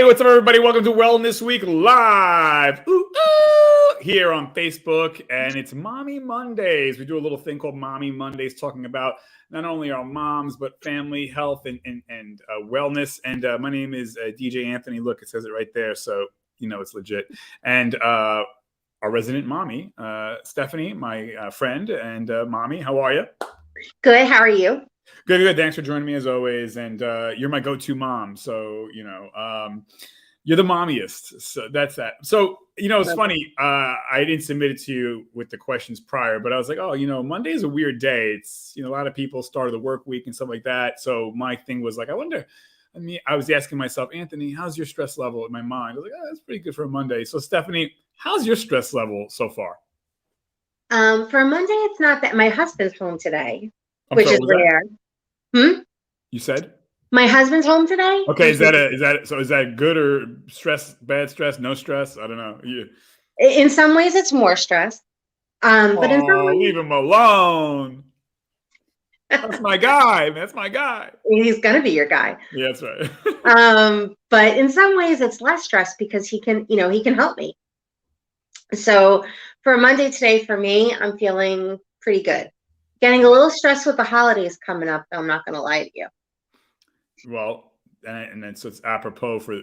Hey, what's up, everybody? Welcome to Wellness Week Live here on Facebook, and it's Mommy Mondays. We do a little thing called Mommy Mondays, talking about not only our moms but family, health, and wellness. And my name is DJ Anthony. Look, it says it right there, so you know it's legit. And our resident mommy, Stephanie, my friend and mommy. How are you? Good. How are you? Good. Thanks for joining me as always. And you're my go-to mom. So, you're the mommiest. So that's that. So, it's funny. I didn't submit it to you with the questions prior, but I was like, Monday is a weird day. It's, a lot of people started the work week and stuff like that. So my thing was like, I was asking myself, Anthony, how's your stress level in my mind? I was like, that's pretty good for a Monday. So Stephanie, how's your stress level so far? For a Monday, it's not that. My husband's home today, which is rare. You said? My husband's home today. Okay, is that good or stress, bad stress, no stress? I don't know. In some ways it's more stress. But in some ways, leave him alone. That's my guy, man. That's my guy. He's gonna be your guy. Yeah, that's right. But in some ways it's less stress because he can help me. So for a Monday today, for me, I'm feeling pretty good. Getting a little stressed with the holidays coming up, I'm not going to lie to you. Well, and then so it's apropos for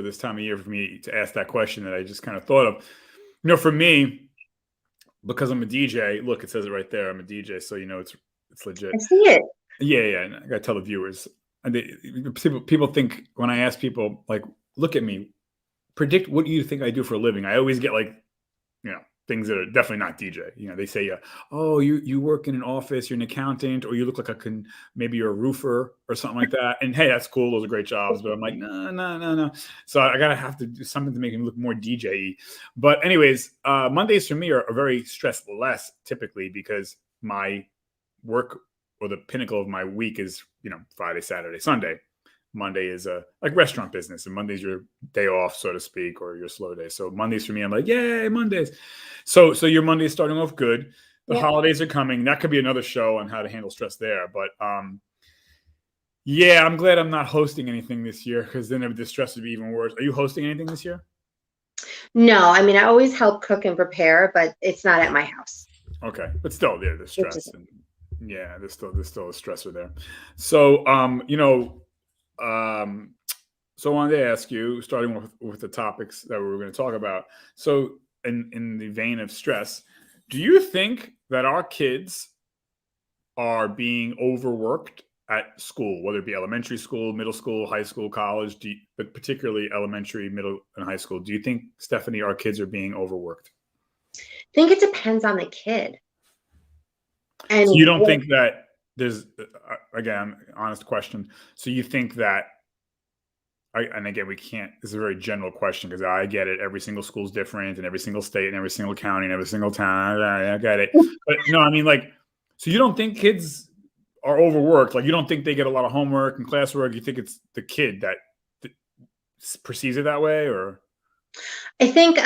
this time of year for me to ask that question that I just kind of thought of. For me, because I'm a DJ, look, it says it right there. I'm a DJ, so it's legit. I see it. Yeah. And I got to tell the viewers. And people think when I ask people, like, look at me, predict what you think I do for a living. I always get like, things that are definitely not DJ. They say, oh, you work in an office, you're an accountant, or you look like maybe you're a roofer or something like that. And hey, that's cool. Those are great jobs. But I'm like, no. So I gotta have to do something to make me look more DJ-y. But anyways, Mondays for me are very stress less typically because my work or the pinnacle of my week is, Friday, Saturday, Sunday. Monday is like restaurant business, and Monday's your day off, so to speak, or your slow day. So Mondays for me, I'm like, yay, Mondays. So your Monday is starting off good. The holidays are coming. That could be another show on how to handle stress there. But I'm glad I'm not hosting anything this year because then the stress would be even worse. Are you hosting anything this year? No, I mean I always help cook and prepare, but it's not at my house. Okay, but still, the stress. There's still a stressor there. So so I wanted to ask you, starting with the topics that we were going to talk about. So in the vein of stress, do you think that our kids are being overworked at school, whether it be elementary school, middle school, high school, college, but particularly elementary, middle, and high school? Do you think, Stephanie, our kids are being overworked? I think it depends on the kid. And so you don't think that there's, again, honest question. So you think that, and again, this is a very general question because I get it. Every single school is different in every single state and every single county and every single town. I get it. But no, I mean, so you don't think kids are overworked? Like, you don't think they get a lot of homework and classwork? You think it's the kid that perceives it that way? Or? I think,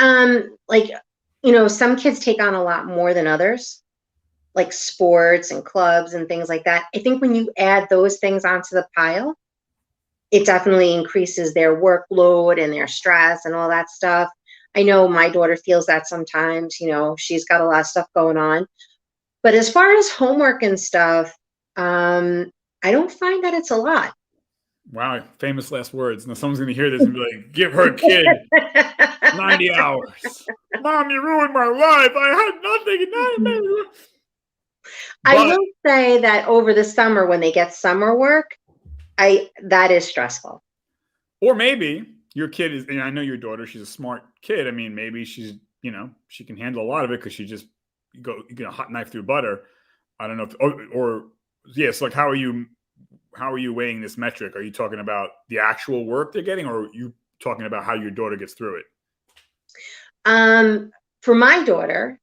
some kids take on a lot more than others, like sports and clubs and things like that. I think when you add those things onto the pile, it definitely increases their workload and their stress and all that stuff. I know my daughter feels that sometimes, she's got a lot of stuff going on. But as far as homework and stuff, I don't find that it's a lot. Wow, famous last words. Now someone's going to hear this and be like, give her kid 90 hours. Mom, you ruined my life. I had nothing. I will say that over the summer when they get summer work, that is stressful. Or maybe your kid is, and I know your daughter, she's a smart kid. I mean, maybe she's, she can handle a lot of it because she just hot knife through butter. I don't know if, like, how are you weighing this metric? Are you talking about the actual work they're getting, or are you talking about how your daughter gets through it? For my daughter,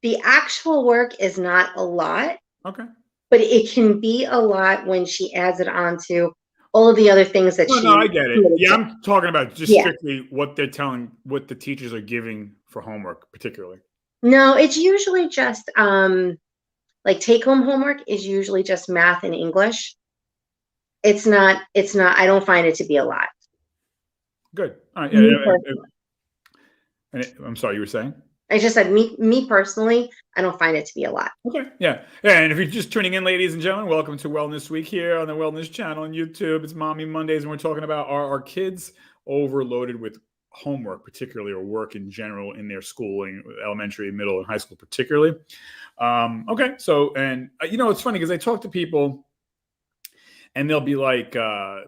the actual work is not a lot. Okay. But it can be a lot when she adds it onto all of the other things that No, I get it. Yeah, I'm talking about just strictly what what the teachers are giving for homework, particularly. No, it's usually just like take-home homework is usually just math and English. It's not, I don't find it to be a lot. Good. All right. Me I'm sorry, you were saying? I just said me personally, I don't find it to be a lot. Okay. Yeah. Yeah. And if you're just tuning in, ladies and gentlemen, welcome to Wellness Week here on the Wellness Channel on YouTube. It's Mommy Mondays, and we're talking about are our kids overloaded with homework, particularly, or work in general in their schooling, elementary, middle, and high school, particularly. Okay. So, and it's funny because I talk to people and they'll be like, I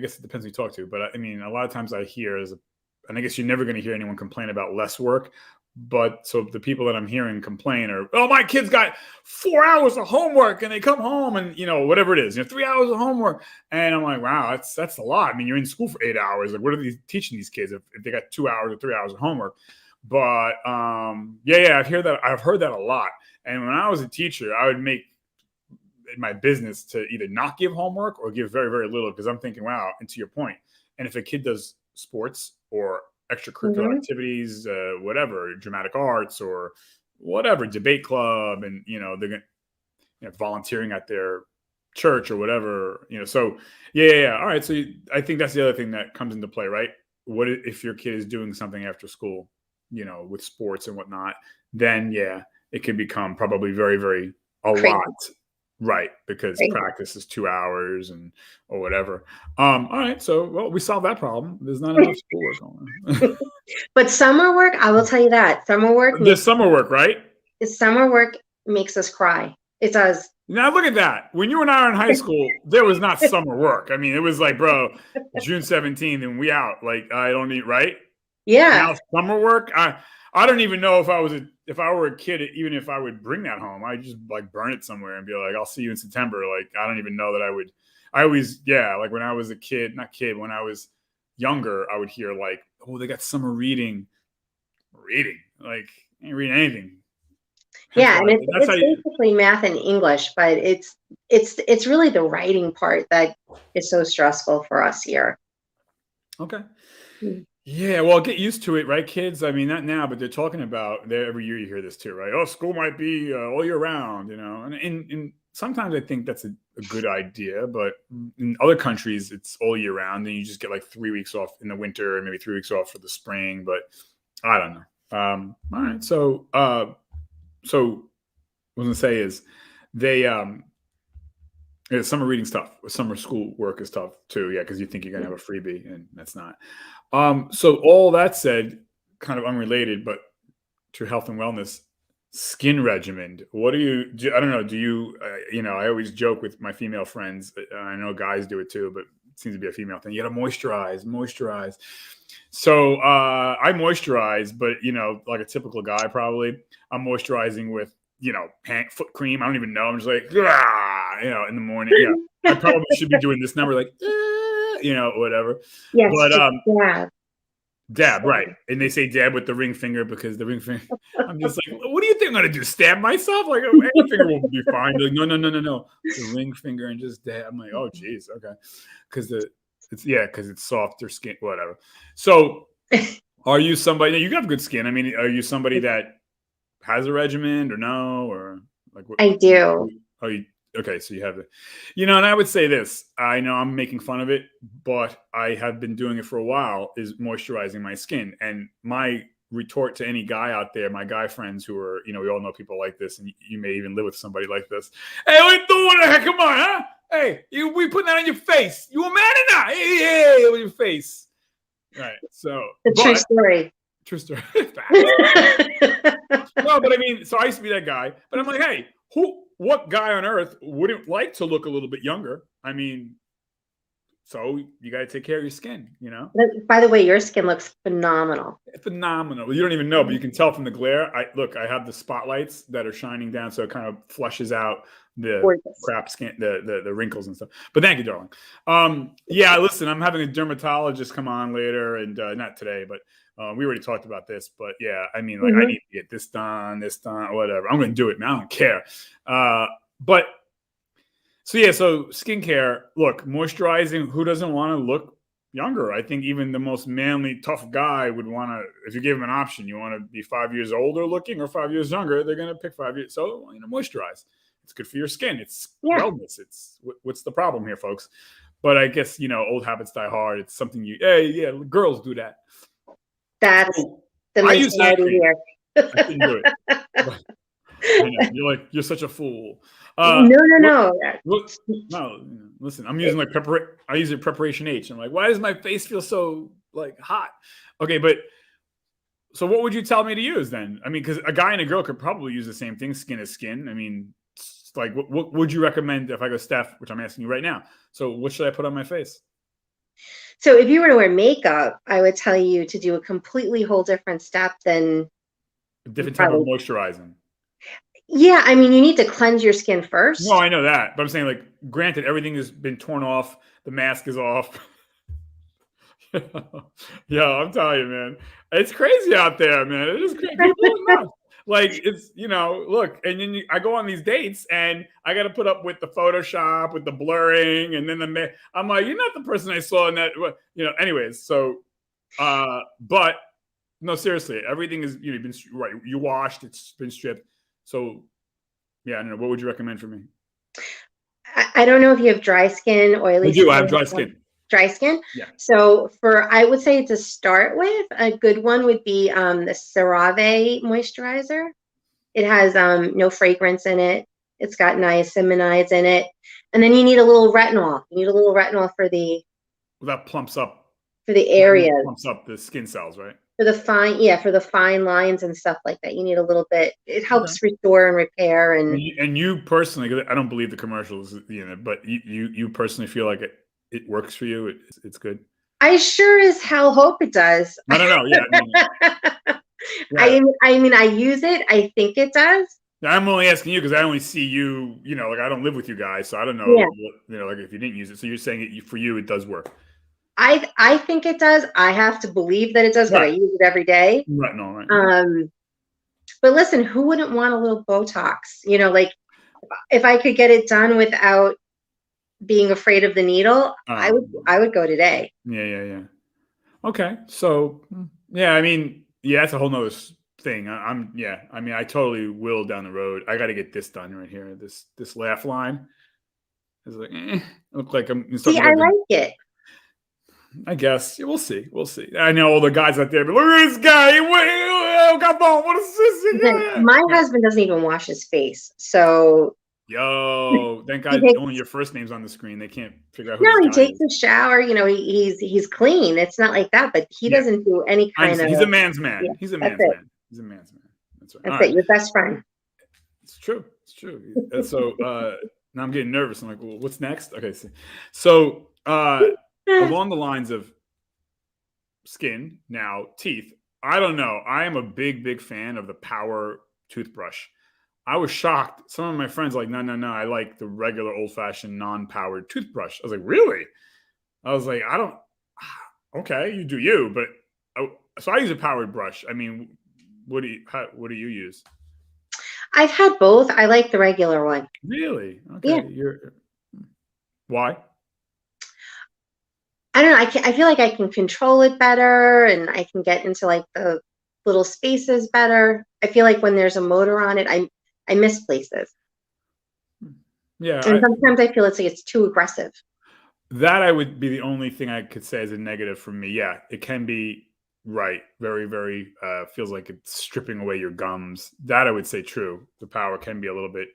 guess it depends who you talk to, but I mean, a lot of times I hear and I guess you're never going to hear anyone complain about less work. But so the people that I'm hearing complain are, oh, my kids got 4 hours of homework and they come home and, whatever it is, 3 hours of homework. And I'm like, wow, that's a lot. I mean, you're in school for 8 hours. Like, what are they teaching these kids if they got 2 hours or 3 hours of homework? But yeah, I've heard that a lot. And when I was a teacher, I would make it my business to either not give homework or give very, very little, because I'm thinking, wow, and to your point, and if a kid does sports or extracurricular activities, whatever, dramatic arts or whatever, debate club, and they're going volunteering at their church or whatever, so yeah. All right. So I think that's the other thing that comes into play, right? What if your kid is doing something after school, with sports and whatnot, then yeah, it can become probably very, very lot. Right, because practice is 2 hours or whatever. All right, so we solved that problem. There's not enough schoolwork going on. But summer work, I will tell you that summer work. There's summer work, right? Summer work makes us cry. It does. Now look at that. When you and I were in high school, there was not summer work. I mean, it was like, bro, June 17th and we out. Like, I don't need, right? Yeah. Now summer work, I don't even know if I were a kid, even if I would bring that home, I just like burn it somewhere and be like, I'll see you in September. Like, I don't even know that I always, like when I was a kid, when I was younger, I would hear like, oh, they got summer reading. Like, I ain't reading anything. Yeah. And it's basically math and English, but it's really the writing part that is so stressful for us here. Okay. Yeah, well, get used to it, right, kids? I mean, not now, but they're talking about every year you hear this too, right? Oh, school might be all year round, and sometimes I think that's a good idea, but in other countries it's all year round, and you just get like 3 weeks off in the winter and maybe 3 weeks off for the spring. But I don't know. All right, so what I was gonna say is they summer reading stuff, summer school work is tough too. Yeah, because you think you're gonna have a freebie, and that's not. So all that said, kind of unrelated, but to health and wellness, skin regimen. What do you do? I don't know. Do you, I always joke with my female friends. I know guys do it too, but it seems to be a female thing. You got to moisturize. So I moisturize, but like a typical guy, probably I'm moisturizing with, foot cream. I don't even know. I'm just like, in the morning. Yeah, I probably should be doing this number, like, whatever. Yes, but dab, right? And they say dab with the ring finger because the ring finger. I'm just like, what do you think I'm gonna do? Stab myself? Like, any finger will be fine. Like, no. The ring finger and just dab. I'm like, oh, geez, okay, because it's softer skin, whatever. So, are you somebody? You have good skin. I mean, are you somebody that has a regimen or no, or like? I do. Okay, so you have it. And I would say this. I know I'm making fun of it, but I have been doing it for a while, is moisturizing my skin. And my retort to any guy out there, my guy friends who are, we all know people like this, and you may even live with somebody like this. Hey, what you doing? Come on, huh? Hey, we putting that on your face. You a man or not? Hey, with your face. Right, so. True story. True story. No, but I mean, so I used to be that guy, but I'm like, hey, what guy on earth wouldn't like to look a little bit younger? I mean, so you got to take care of your skin, By the way, your skin looks phenomenal. Phenomenal. You don't even know, but you can tell from the glare. I have the spotlights that are shining down, so it kind of flushes out the crap skin, the wrinkles and stuff. But thank you, darling. Yeah, listen, I'm having a dermatologist come on later, and not today, but we already talked about this. But yeah, I mean, like, I need to get this done, whatever. I'm going to do it, man. I don't care. But so yeah, so skincare. Look, moisturizing. Who doesn't want to look younger? I think even the most manly, tough guy would want to. If you give him an option, you want to be 5 years older looking or 5 years younger, they're going to pick 5 years. So moisturize. It's good for your skin. It's wellness. It's what's the problem here, folks? But I guess, old habits die hard. It's something yeah, girls do that. That's So the I use mentality shaving. here. I shouldn't do it. But I know you're such a fool. No, no, What, no. what, no, listen. I'm using I use it preparation H. I'm like, why does my face feel so like hot? Okay, but so what would you tell me to use then? I mean, because a guy and a girl could probably use the same thing, skin to skin. I mean, it's like, what would you recommend if I go, Steph, which I'm asking you right now? So what should I put on my face? So if you were to wear makeup, I would tell you to do a completely whole different step than A you different type of probably. moisturizing. Yeah, I mean, you need to cleanse your skin No, first. I know that, but I'm saying, like, granted, everything has been torn off, the mask is off. Yeah, I'm telling you, man, it's crazy out there, man. It is crazy. People are nuts. Like, it's look, and then I go on these dates, and I got to put up with the Photoshop, with the blurring, and then I'm like, you're not the person I saw in that. Anyways, so, but no, seriously, everything is been right. You washed, it's been stripped. So, yeah, I don't know. What would you recommend for me? I don't know if you have dry skin, I oily do. I have skin. dry skin. Dry skin. Yeah. So I would say to start with, a good one would be the CeraVe moisturizer. It has no fragrance in it. It's got niacinamides in it, and then you need a little retinol. You need a little retinol for the Well, that plumps up. areas, Plumps up the skin cells, right? for the fine lines and stuff like that. You need a little bit. It Okay. helps restore and repair. And you personally, 'cause I don't believe the commercials, but you personally feel like it works for you. It's good. I sure as hell hope it does. I don't know. Yeah, yeah. I mean, I use it. I think it does. I'm only asking you because I only see you. Like, I don't live with you guys, so I don't know. Yeah. Like, if you didn't use it, so you're saying for you it does work. I think it does. I have to believe that it does because I Right. use it every day. Right. No. Right. But listen, who wouldn't want a little Botox? Like, if I could get it done without being afraid of the needle, I would go today. Yeah. Okay. So, yeah, I mean, yeah, that's a whole nother thing. I mean, I totally will down the road. I got to get this done right here. This laugh line is like, look like I'm See, I like it. I guess. Yeah, we'll see. We'll see. I know all the guys out there, but look at this guy. What is this? Listen, my husband doesn't even wash his face. So, Yo, thank God only your first name's on the screen. They can't figure out who no, he this guy takes is. a shower. He's clean. It's not like that, but he doesn't do any kind of. He's a man's man. Yeah, He's a man's man. He's a man's man. That's right. That's it. Your best friend. It's true. It's true. So now I'm getting nervous. I'm like, well, what's next? Okay. So along the lines of skin, now teeth. I don't know. I am a big fan of the Power toothbrush. I was shocked. Some of my friends were like, no. I like the regular old-fashioned non-powered toothbrush. I was like, really? I was like, I don't. Okay, you do you, but so I use a powered brush. I mean, what do you use? I've had both. I like the regular one. Really? Okay. Yeah. Why? I don't know. I feel like I can control it better, and I can get into like the little spaces better. I feel like when there's a motor on it, I miss places. Yeah. And sometimes I feel it's too aggressive. That I would be the only thing I could say as a negative for me. Yeah, it can be right. Very, very feels like it's stripping away your gums. That I would say true. The Power can be a little bit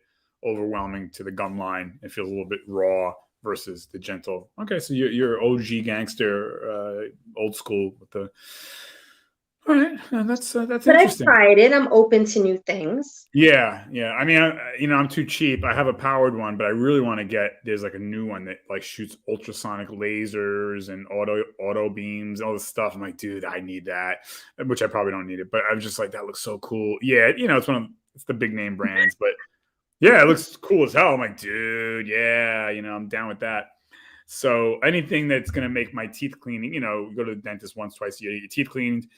overwhelming to the gum line. It feels a little bit raw versus the gentle. Okay, so you're OG gangster, old school with the. All right, that's But interesting. I've tried it. I'm open to new things. Yeah. I mean, I'm too cheap. I have a powered one, but I really want to get. There's like a new one that like shoots ultrasonic lasers and auto beams, all this stuff. I'm like, dude, I need that. Which I probably don't need it, but I'm just like, that looks so cool. Yeah, it's the big name brands, but yeah, it looks cool as hell. I'm like, dude, yeah, I'm down with that. So anything that's gonna make my teeth cleaning, you go to the dentist once, twice a year, your teeth cleaned.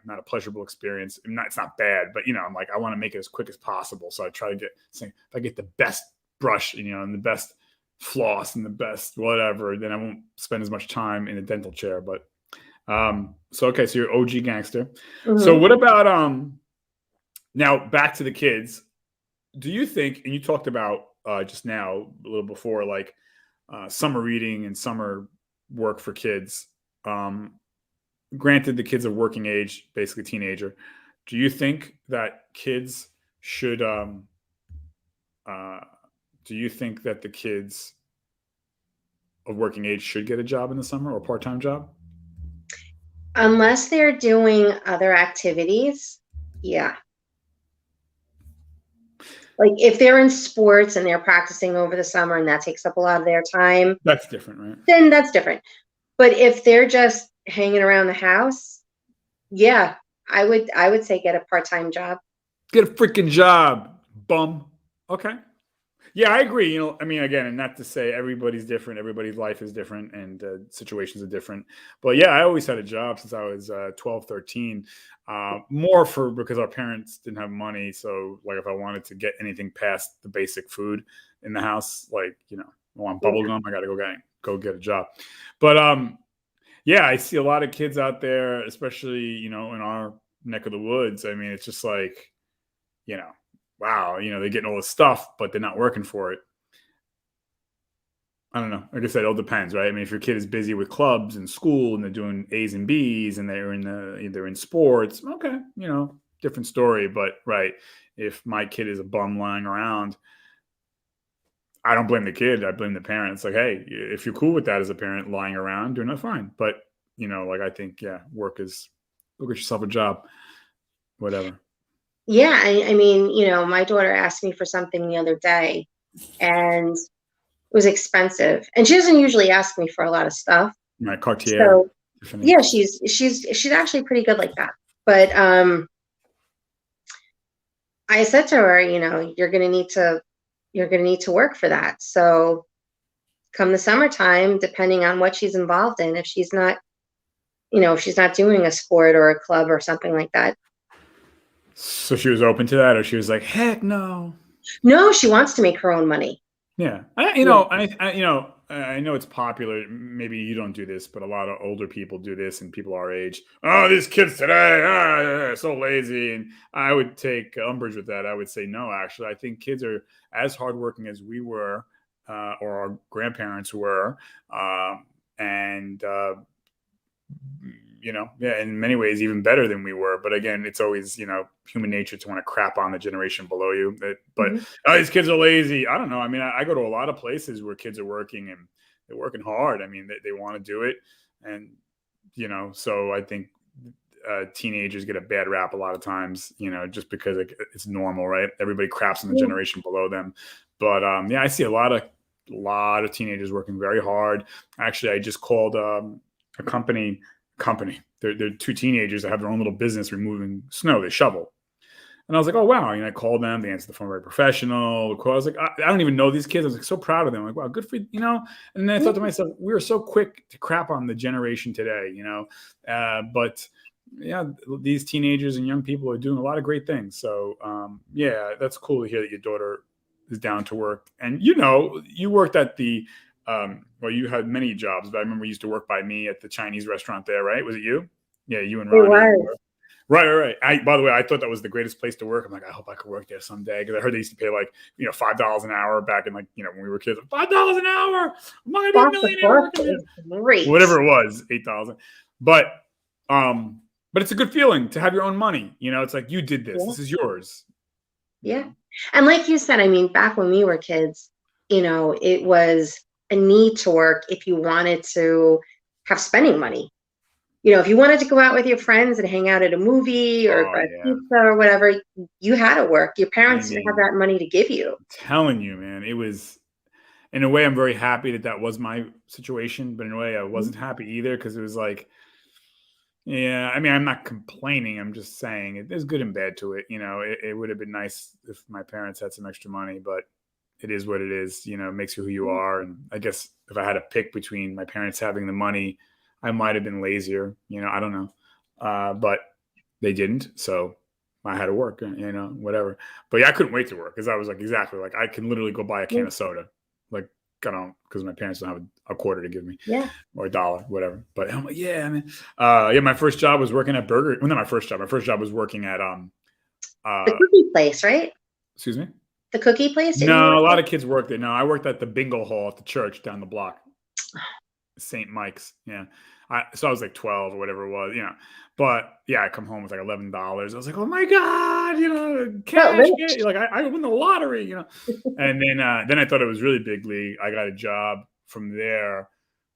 Not a pleasurable experience. It's not bad, but I'm like, I want to make it as quick as possible. So I try to if I get the best brush, and the best floss and the best whatever, then I won't spend as much time in a dental chair. But so you're OG gangster. Mm-hmm. So what about now back to the kids? Do you think, and you talked about just now a little before, like summer reading and summer work for kids. Um, Granted, the kid's of working age, basically teenager. Do you think that kids should? Uh, do you think that the kids of working age should get a job in the summer or a part-time job? Unless they're doing other activities, yeah. Like if they're in sports and they're practicing over the summer and that takes up a lot of their time, That's different, right? then that's different. But if they're just hanging around the house, yeah, I would say get a part-time job. Get a freaking job, bum. Okay. Yeah, I agree. I mean, again, and not to say everybody's different, everybody's life is different, and situations are different. But yeah, I always had a job since I was 12, 13. More for because our parents didn't have money. So, like, if I wanted to get anything past the basic food in the house, like, I want bubble gum, I got to go get a job. But yeah, I see a lot of kids out there, especially, in our neck of the woods. I mean, it's just like, you know, wow, they're getting all this stuff, but they're not working for it. I don't know. Like I said, it all depends, right? I mean, if your kid is busy with clubs and school and they're doing A's and B's and they're in sports, okay, different story. But right, if my kid is a bum lying around, I don't blame the kid. I blame the parents. Like, hey, if you're cool with that as a parent, lying around, doing that, fine. But like I think, yeah, go get yourself a job, whatever. Yeah, I mean, my daughter asked me for something the other day and it was expensive. And she doesn't usually ask me for a lot of stuff. My Cartier, So Tiffany. yeah, she's actually pretty good like that. But I said to her, you're gonna need to work for that. So come the summertime, depending on what she's involved in, if she's not doing a sport or a club or something like that. So she was open to that, or she was like, heck no. No, she wants to make her own money. Yeah, Yeah. I know it's popular. Maybe you don't do this, but a lot of older people do this, and people our age. Oh, these kids today, so lazy. And I would take umbrage with that. I would say no. Actually, I think kids are as hardworking as we were, or our grandparents were, and yeah, in many ways, even better than we were. But again, it's always, human nature to want to crap on the generation below you. But Mhm. these kids are lazy. I don't know. I mean, I go to a lot of places where kids are working and they're working hard. I mean, they want to do it. And, so I think teenagers get a bad rap a lot of times, just because it's normal, right? Everybody craps on the Yeah. generation below them. But yeah, I see a lot of teenagers working very hard. Actually, I just called a company. They're two teenagers that have their own little business removing snow. They shovel. And I was like, oh, wow. I called them. They answered the phone very professional. I was like, I don't even know these kids. I was like, so proud of them. I'm like, wow, good for you. And then I thought to myself, we were so quick to crap on the generation today, but yeah, these teenagers and young people are doing a lot of great things. So yeah, that's cool to hear that your daughter is down to work. And, you worked at well, you had many jobs, but I remember you used to work by me at the Chinese restaurant there, right? Was it you? Yeah, you and It Ronnie. was. Right. By the way, I thought that was the greatest place to work. I'm like, I hope I could work there someday because I heard they used to pay like $5 an hour back in when we were kids. $5 an hour. I'm not gonna be a Off the millionaire book working is there. great. Whatever it was, 8,000. But but it's a good feeling to have your own money. It's like you did this. Yeah. This is yours. Yeah. And like you said, I mean, back when we were kids, it was a need to work if you wanted to have spending money. If you wanted to go out with your friends and hang out at a movie or Oh grab yeah. pizza or whatever, you had to work. Your I parents didn't have mean, that money to give you. telling you, man, it was in a way I'm very happy that was my situation, but in a way I Mhm. wasn't happy either because it was like, yeah, I mean, I'm not complaining. I'm just saying there's good and bad to it. It would have been nice if my parents had some extra money, but it is what it is. It makes you who you are. And I guess if I had to pick between my parents having the money, I might have been lazier. I don't know, but they didn't, so I had to work. Whatever. But yeah, I couldn't wait to work because I was like, exactly, like I can literally go buy a can Yeah. of soda, like I don't because my parents don't have a quarter to give me Yeah. or a dollar, whatever. But I'm like, yeah, I mean, yeah, my first job was working at Burger. Well, not my first job. My first job was working at The uh, cookie place, right? excuse me. The cookie place? Didn't you No, work a lot there? of kids work there. No, I worked at the bingo hall at the church down the block, St. Mike's. Yeah. So I was like 12 or whatever it was, But yeah, I come home with like $11. I was like, oh my God, Felt cash. rich. Like I won the lottery. And then I thought it was really big league. I got a job from there.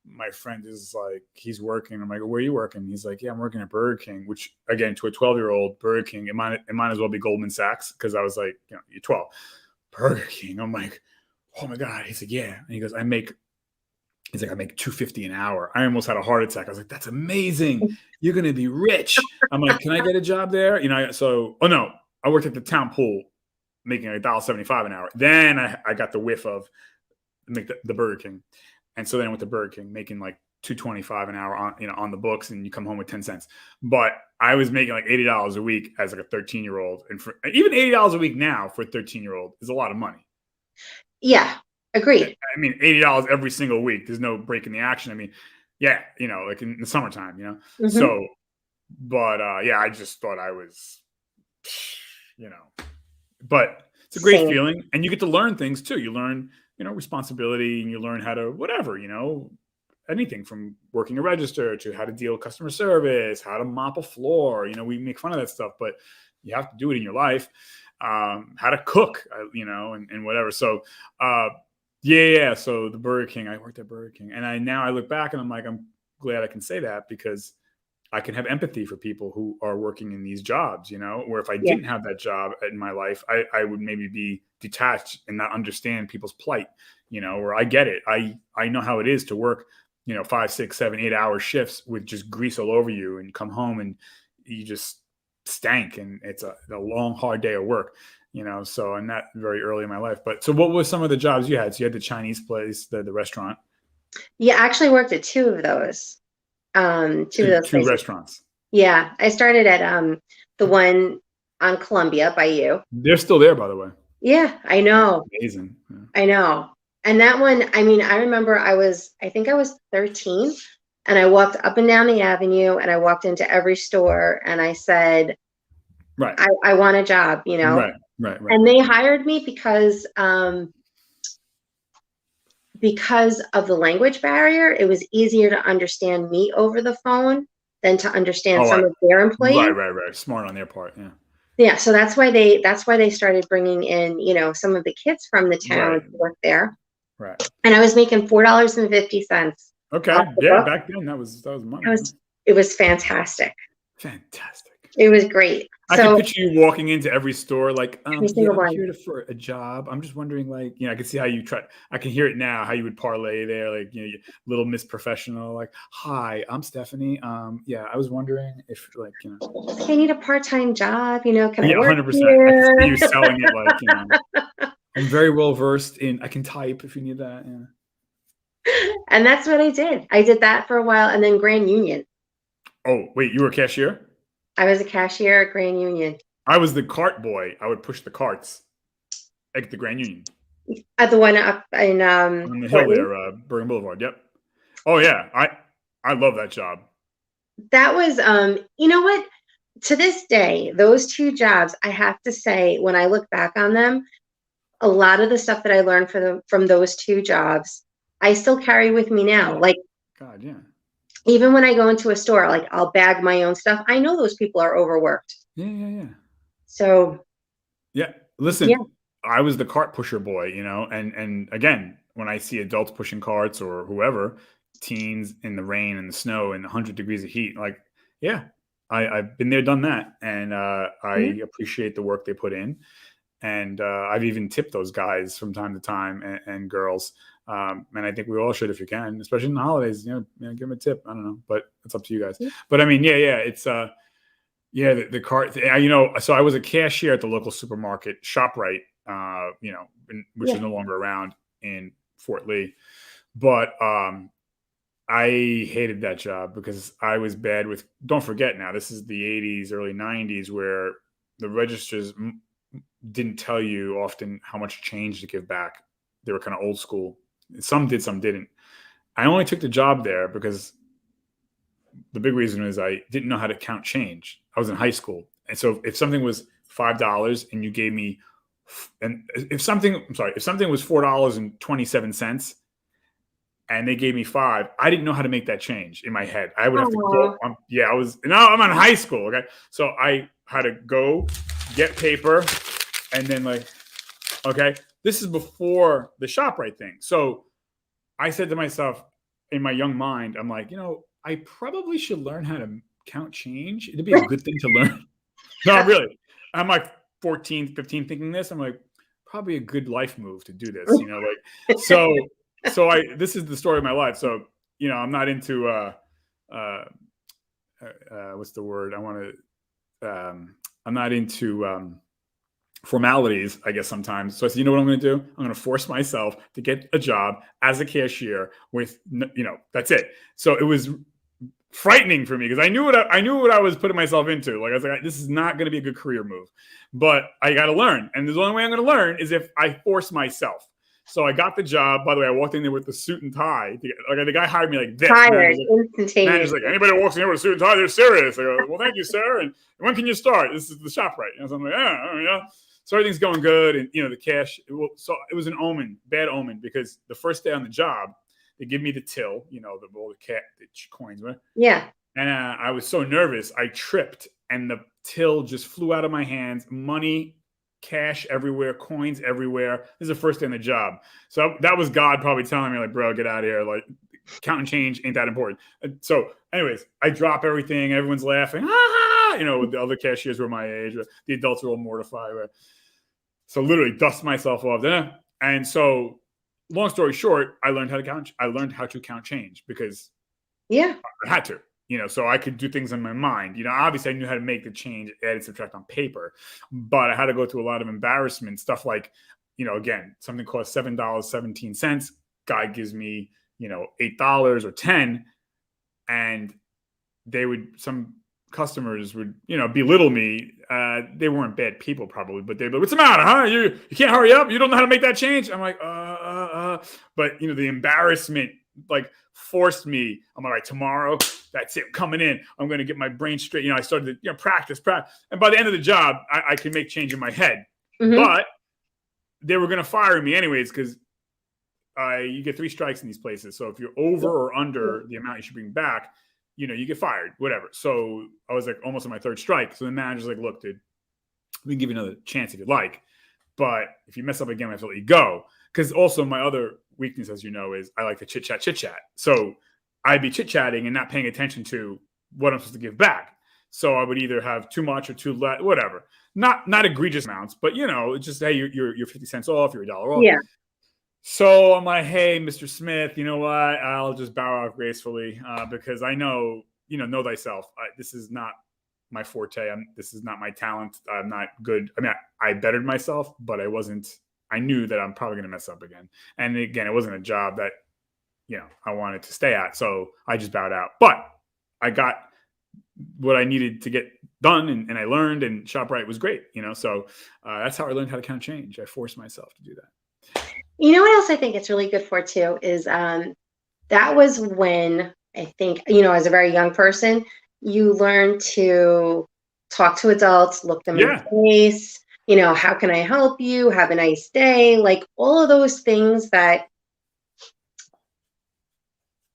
My friend is like, he's working. I'm like, where are you working? He's like, yeah, I'm working at Burger King, which again, to a 12-year-old, Burger King, it might as well be Goldman Sachs. Cause I was like, you're 12. Burger King. I'm like, oh my God. He's like, yeah. And he goes, he's like, I make $250 an hour. I almost had a heart attack. I was like, that's amazing. You're going to be rich. I'm like, can I get a job there? Oh no, I worked at the town pool making $1.75 an hour. Then I got the whiff of the Burger King. And so then I went to Burger King making like $2.25 an hour on the books, and you come home with 10 cents. But I was making like $80 a week as like a 13-year-old. And even $80 a week now for a 13-year-old is a lot of money. Yeah, agreed. I mean, $80 every single week. There's no break in the action. I mean, yeah, like in the summertime, Mm-hmm. So, but yeah, I just thought I was, but it's a great Same. feeling, and you get to learn things too. You learn, responsibility, and you learn how to whatever, anything from working a register to how to deal with customer service, how to mop a floor. We make fun of that stuff, but you have to do it in your life. How to cook, and whatever. So, yeah. So the Burger King, I worked at Burger King, and now I look back and I'm like, I'm glad I can say that because I can have empathy for people who are working in these jobs, where if I Yeah. didn't have that job in my life, I would maybe be detached and not understand people's plight, where I get it. I know how it is to work, 5, 6, 7, 8 hour shifts with just grease all over you and come home and you just stank, and it's a long, hard day of work, so I'm not very early in my life. But so what was some of the jobs you had? So you had the Chinese place, the restaurant. Yeah, I actually worked at two of those. Two of those Two places. restaurants. Yeah, I started at the one on Columbia by you. They're still there, by the way. Yeah, I That's know. amazing. Yeah. I know. And that one, I mean, I remember I think I was 13, and I walked up and down the avenue and I walked into every store and I said, Right. I want a job, Right. And they hired me because of the language barrier. It was easier to understand me over the phone than to understand some of their employees. Right. Smart on their part. Yeah. Yeah, so that's why they started bringing in, some of the kids from the town Right. to work there. Right. And I was making $4.50 Okay. off the Yeah. book. Back then, that was money. It was fantastic. Fantastic. It was great. I can picture you walking into every store like, every yeah, single I'm one. here for a job. I'm just wondering, like, I can see how you try. I can hear it now, how you would parlay there, like, little Miss Professional, like, hi, I'm Stephanie. Yeah, I was wondering if, like, I need a part-time job, can I yeah, work 100%. I can here? see you selling it like, I'm very well versed in. I can type if you need that. Yeah. And that's what I did. I did that for a while, and then Grand Union. Oh, wait, you were a cashier? I was a cashier at Grand Union. I was the cart boy. I would push the carts at the Grand Union. At the one up in On the hill there, Bergen Boulevard. Yep. Oh yeah, I love that job. That was you know what? To this day, those two jobs, I have to say, when I look back on them, a lot of the stuff that I learned from those two jobs, I still carry with me now. Yeah. Like, God, yeah. even when I go into a store, like I'll bag my own stuff. I know those people are overworked. Yeah. So Yeah. Listen, yeah. I was the cart pusher boy, and again, when I see adults pushing carts or whoever, teens in the rain and the snow and 100 degrees of heat, like, yeah, I've been there, done that, and I appreciate the work they put in, and I've even tipped those guys from time to time and girls, and I think we all should if you can, especially in the holidays. Give them a tip. I don't know, but it's up to you guys. Yeah. But I mean, yeah, it's yeah, the cart. So I was a cashier at the local supermarket, ShopRite, which is no longer around in Fort Lee. But I hated that job because I was bad with. Don't forget now, this is the 80s, early 90s, where the registers didn't tell you often how much change to give back. They were kind of old school. Some did, some didn't. I only took the job there because the big reason is I didn't know how to count change. I was in high school. And so if something was $5 and you gave me And if something was $4.27 and they gave me 5, I didn't know how to make that change in my head. I would have to go. I'm in high school. Okay. So I had to go get paper and then okay, this is before the ShopRite thing. So I said to myself in my young mind, I'm like, I probably should learn how to count change. It'd be a good thing to learn. No, really. I'm like 14, 15 thinking this. I'm like, probably a good life move to do this, so this is the story of my life. So, I'm not into, what's the word? I'm not into, formalities, I guess sometimes. So I said, you know what I'm going to do? I'm going to force myself to get a job as a cashier with, that's it. So it was frightening for me because I knew what I was putting myself into. Like I was like, this is not going to be a good career move, but I got to learn. And the only way I'm going to learn is if I force myself. So I got the job. By the way, I walked in there with the suit and tie. Like the guy hired me like this. Tired, instantaneous. Manager's like, anybody who walks in here with a suit and tie, they're serious. I go, well, thank you, sir. And when can you start? This is the ShopRite. So I'm like, So everything's going good, and the cash. So it was an omen, bad omen, because the first day on the job, they give me the till, all the coins, right? Yeah. And I was so nervous, I tripped, and the till just flew out of my hands. Money, cash everywhere, coins everywhere. This is the first day on the job, so that was God probably telling me, like, bro, get out of here. Like, counting change ain't that important. So, anyways, I drop everything. Everyone's laughing. The other cashiers were my age. The adults were all mortified. So literally dust myself off. And so, long story short, I learned how to count change because I had to, so I could do things in my mind. Obviously I knew how to make the change, add and subtract on paper, but I had to go through a lot of embarrassment stuff. Like, again, something cost $7.17. Guy gives me, $8 or $10, and some customers would, belittle me. They weren't bad people probably, but they'd be like, what's the matter, huh? You can't hurry up? You don't know how to make that change? I'm like, but the embarrassment forced me. I'm like, all right, tomorrow, that's it, coming in. I'm going to get my brain straight. I started to, practice. And by the end of the job, I could make change in my head, but they were going to fire me anyways, because you get 3 strikes in these places. So if you're over or under the amount you should bring back, you get fired, whatever. So I was like almost on my 3rd strike. So the manager's like, look, dude, we can give you another chance if you'd like, but if you mess up again, I have to let you go. Because also my other weakness, as you know, is I like to chit chat. So I'd be chit chatting and not paying attention to what I'm supposed to give back. So I would either have too much or too less, whatever. Not egregious amounts, but it's just, hey, you're 50 cents off, you're $1 off. Yeah. So I'm like, hey, Mr. Smith, you know what? I'll just bow out gracefully because I know, know thyself. This is not my forte. This is not my talent. I'm not good. I mean, I bettered myself, but I knew that I'm probably going to mess up again. And again, it wasn't a job that, I wanted to stay at. So I just bowed out. But I got what I needed to get done, and I learned, and ShopRite was great, So that's how I learned how to count change. I forced myself to do that. You know what else I think it's really good for too is that was when I think, as a very young person, you learn to talk to adults, look them in the face, how can I help you? Have a nice day. Like all of those things that,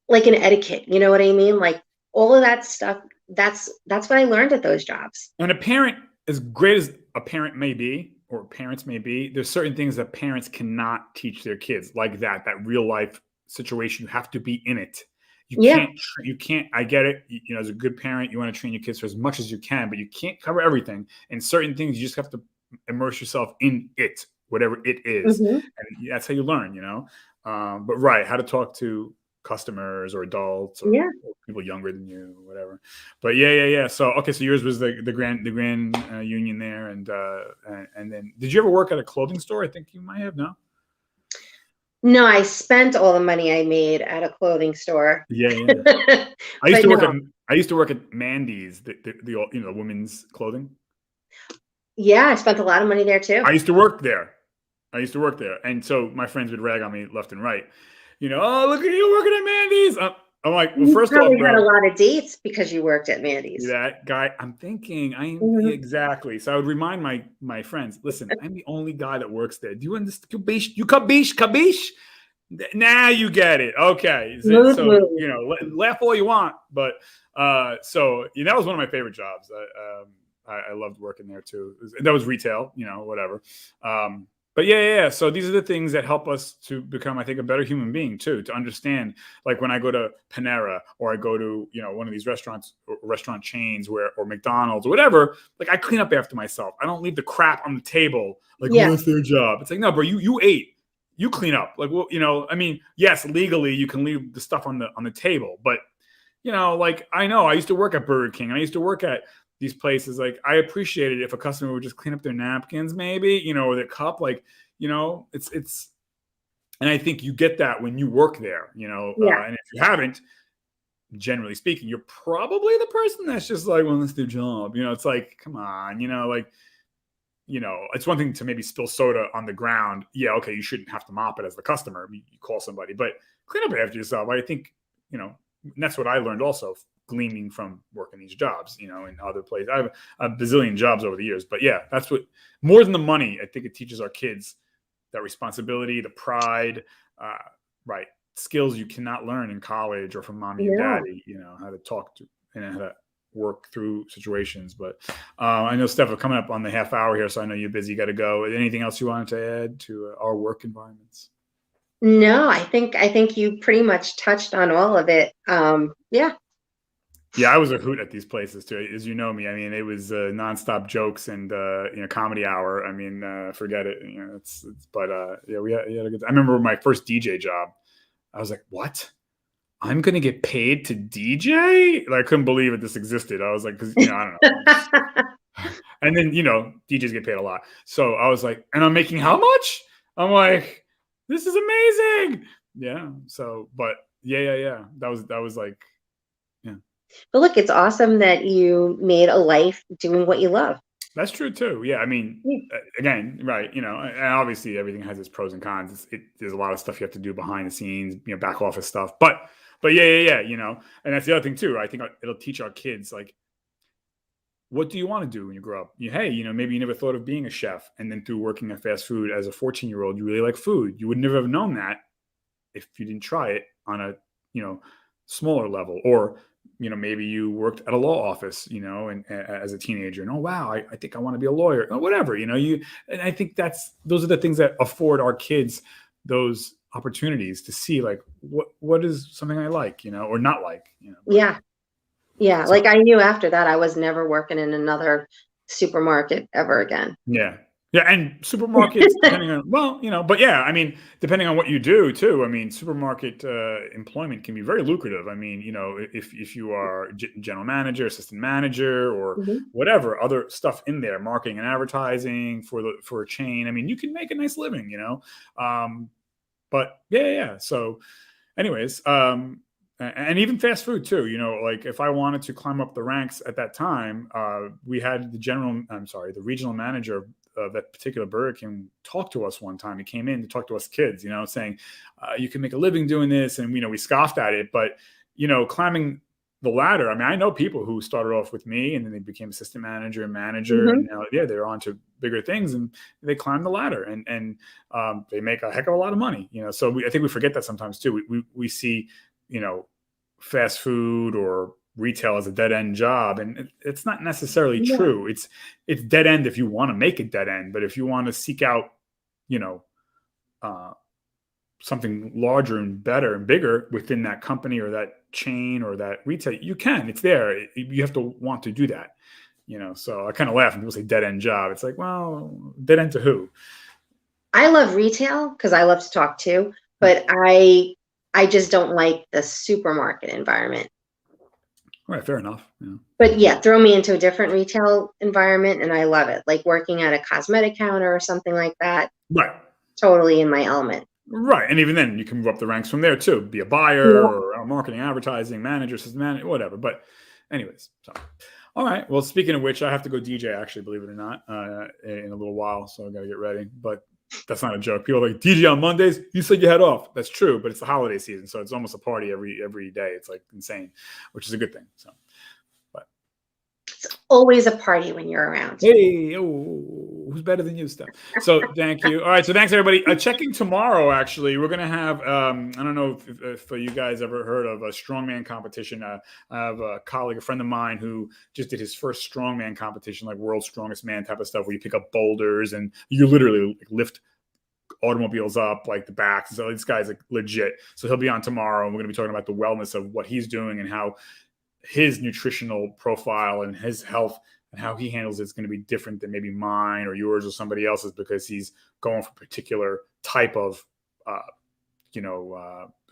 like an etiquette, you know what I mean? Like all of that stuff, that's what I learned at those jobs. And a parent, as great as a parent may be, or parents may be, there's certain things that parents cannot teach their kids, like that real life situation. You have to be in it. You can't, I get it. As a good parent, you want to train your kids for as much as you can, but you can't cover everything. And certain things, you just have to immerse yourself in it, whatever it is. And that's how you learn, but how to talk to customers or adults or people younger than you, or whatever. But yeah. So okay, so yours was the Grand Union there, and then did you ever work at a clothing store? I think you might have. No, I spent all the money I made at a clothing store. Yeah. I used to work at Mandy's, the women's clothing. Yeah, I spent a lot of money there too. I used to work there, and so my friends would rag on me left and right. Oh, look at you working at Mandy's. I'm like, well, You first off, probably had a bro, lot of dates because you worked at Mandy's. that guy, I'm thinking, Mhm. exactly. So I would remind my friends, listen, I'm the only guy that works there. Do you understand? Kabish? You kabish? Kabish? Now you get it. Okay. Smooth So, move. laugh all you want, but that was one of my favorite jobs. I loved working there too. That was retail, whatever. But yeah. So these are the things that help us to become, I think, a better human being too. To understand, like when I go to Panera or I go to one of these restaurants, or restaurant chains, or McDonald's or whatever. Like I clean up after myself. I don't leave the crap on the table. Like, well, Yeah. that's their job. It's like, no, bro, you ate. You clean up. Like, well, I mean, yes, legally you can leave the stuff on the table, but like I know I used to work at Burger King. I used to work at these places. Like I appreciated if a customer would just clean up their napkins, maybe, or their cup. Like, it's, and I think you get that when you work there, Yeah. and if you haven't, generally speaking, you're probably the person that's just like, well, that's their job. It's like, come on, like, it's one thing to maybe spill soda on the ground. Yeah, okay, you shouldn't have to mop it as the customer. You call somebody, but clean up after yourself. I think, and that's what I learned also, gleaning from working these jobs, in other places. I have a bazillion jobs over the years, but yeah, that's what, more than the money, I think it teaches our kids that responsibility, the pride, right, skills you cannot learn in college or from mommy and No. daddy, how to talk to and how to work through situations. But I know, Steph, we're coming up on the half hour here, so I know you're busy, got to go. Anything else you wanted to add to our work environments? No, I think you pretty much touched on all of it. Yeah. Yeah, I was a hoot at these places too. As you know me, I mean, it was nonstop jokes and comedy hour. I mean, forget it. But yeah, we had a good. I remember my first DJ job. I was like, what? I'm gonna get paid to DJ? Like, I couldn't believe it. This existed. I was like, because I don't know. And then DJs get paid a lot. So I was like, and I'm making how much? I'm like, this is amazing. Yeah. So, but yeah. That was like, yeah. But look, it's awesome that you made a life doing what you love. That's true too. Yeah. I mean, Yeah. again, right. And obviously everything has its pros and cons. There's a lot of stuff you have to do behind the scenes, back office stuff. But yeah. And that's the other thing too. I think it'll teach our kids, like, what do you want to do when you grow up? Hey, maybe you never thought of being a chef, and then through working at fast food as a 14-year-old, you really like food. You would never have known that if you didn't try it on a smaller level. Or maybe you worked at a law office, and as a teenager, and oh wow, I think I want to be a lawyer, or whatever. And I think those are the things that afford our kids those opportunities to see, like, what is something I like, or not like. Yeah. Yeah. So Like I knew after that I was never working in another supermarket ever again. yeah. Yeah. And supermarkets, depending on, well, but yeah, I mean, depending on what you do too. I mean, supermarket employment can be very lucrative. I mean, if you are general manager, assistant manager, or Mhm. whatever other stuff in there, marketing and advertising for a chain, I mean, you can make a nice living, but yeah. So anyways, and even fast food too, like if I wanted to climb up the ranks at that time, we had the regional manager of that particular Burger King talk to us one time. He came in to talk to us kids, saying, you can make a living doing this. And, we scoffed at it, but, climbing the ladder. I mean, I know people who started off with me and then they became assistant manager and manager. And Mhm. now, yeah, they're on to bigger things and they climb the ladder and they make a heck of a lot of money, so I think we forget that sometimes too. We see, fast food or retail as a dead end job, and it's not necessarily Yeah. true. It's dead end if you want to make it dead end, but if you want to seek out, you know, uh, something larger and better and bigger within that company or that chain or that retail, you can. It's there. You have to want to do that. So I kind of laugh when people say dead end job. It's like, well, dead end to who? I love retail because I love to talk too, Right. but I just don't like the supermarket environment. Right. Fair enough. Yeah. But yeah, throw me into a different retail environment and I love it. Like working at a cosmetic counter or something like that, Right. totally in my element. Right. And even then you can move up the ranks from there too. Be a buyer Yeah. or marketing, advertising, manager, assistant manager, whatever. But anyways, so all right. Well, speaking of which, I have to go DJ actually, believe it or not, in a little while. So I gotta get ready. But That's not a joke. People are like, DJ on Mondays, you said you had off. That's true, but it's the holiday season, so it's almost a party every day. It's like insane, which is a good thing. So, but It's always a party when you're around. hey, who's better than you, Steph? So thank you. All right, so thanks everybody. Checking tomorrow. Actually, we're gonna have. I don't know if you guys ever heard of a strongman competition. I have a colleague, a friend of mine, who just did his first strongman competition, like World's Strongest Man type of stuff, where you pick up boulders and you literally lift automobiles up, like the back. So this guy's like legit. So he'll be on tomorrow, and we're going to be talking about the wellness of what he's doing and how his nutritional profile and his health and how he handles it's going to be different than maybe mine or yours or somebody else's, because he's going for a particular type of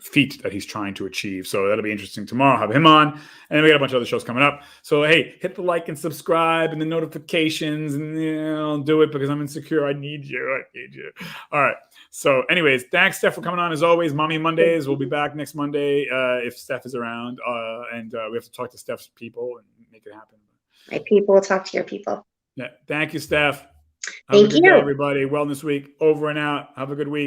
feat that he's trying to achieve. So that'll be interesting tomorrow. I'll have him on, and then we got a bunch of other shows coming up. So hey, hit the like and subscribe and the notifications, and do it because I'm insecure. I need you. All right. So anyways, thanks, Steph, for coming on as always. Mommy Mondays. We'll be back next Monday if Steph is around, and we have to talk to Steph's people and make it happen. My people will talk to your people. Yeah. Thank you, Steph. Thank you, day, everybody. Wellness Week over and out. Have a good week.